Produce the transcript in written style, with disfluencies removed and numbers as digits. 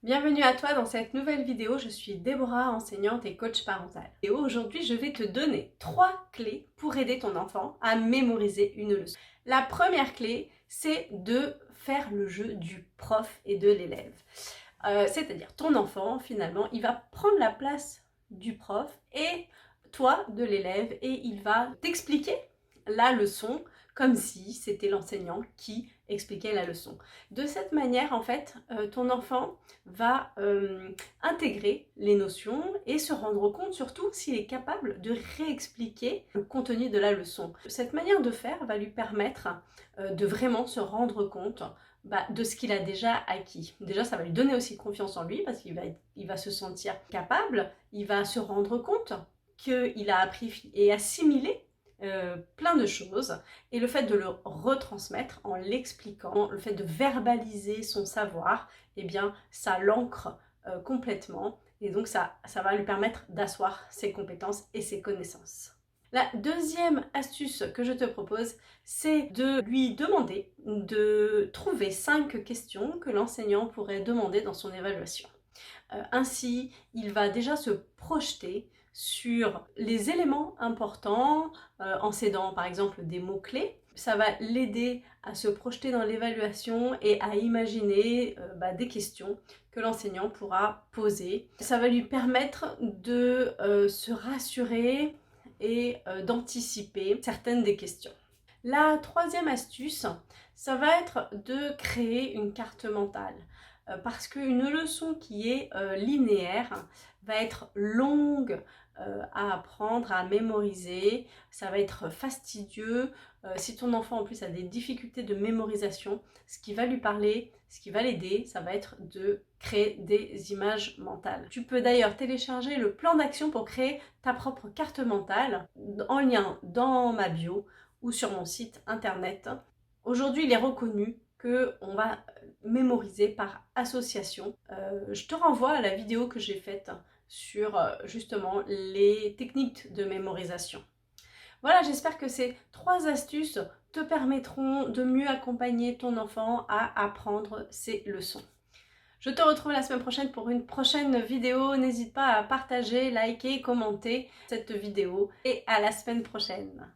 Bienvenue à toi dans cette nouvelle vidéo, je suis Déborah, enseignante et coach parental. Et aujourd'hui, je vais te donner 3 clés pour aider ton enfant à mémoriser une leçon. La première clé, c'est de faire le jeu du prof et de l'élève. C'est-à-dire ton enfant, finalement, il va prendre la place du prof et toi de l'élève et il va t'expliquer la leçon comme si c'était l'enseignant qui expliquait la leçon. De cette manière, en fait, ton enfant va intégrer les notions et se rendre compte surtout s'il est capable de réexpliquer le contenu de la leçon. Cette manière de faire va lui permettre de vraiment se rendre compte de ce qu'il a déjà acquis. Déjà, ça va lui donner aussi confiance en lui parce qu'il va se sentir capable, il va se rendre compte qu'il a appris et assimilé plein de choses, et le fait de le retransmettre en l'expliquant, le fait de verbaliser son savoir, eh bien ça l'ancre complètement, et donc ça va lui permettre d'asseoir ses compétences et ses connaissances. La deuxième astuce que je te propose, c'est de lui demander de trouver 5 questions que l'enseignant pourrait demander dans son évaluation. Ainsi, il va déjà se projeter sur les éléments importants en s'aidant par exemple des mots-clés. Ça va l'aider à se projeter dans l'évaluation et à imaginer des questions que l'enseignant pourra poser. Ça va lui permettre de se rassurer et d'anticiper certaines des questions. La troisième astuce, ça va être de créer une carte mentale. Parce qu'une leçon qui est linéaire va être longue à apprendre, à mémoriser, ça va être fastidieux. Si ton enfant en plus a des difficultés de mémorisation, ce qui va lui parler, ce qui va l'aider, ça va être de créer des images mentales. Tu peux d'ailleurs télécharger le plan d'action pour créer ta propre carte mentale en lien dans ma bio ou sur mon site internet. Aujourd'hui, il est reconnu qu'on va mémoriser par association. Je te renvoie à la vidéo que j'ai faite sur justement les techniques de mémorisation. Voilà, j'espère que ces 3 astuces te permettront de mieux accompagner ton enfant à apprendre ses leçons. Je te retrouve la semaine prochaine pour une prochaine vidéo. N'hésite pas à partager, liker, commenter cette vidéo et à la semaine prochaine.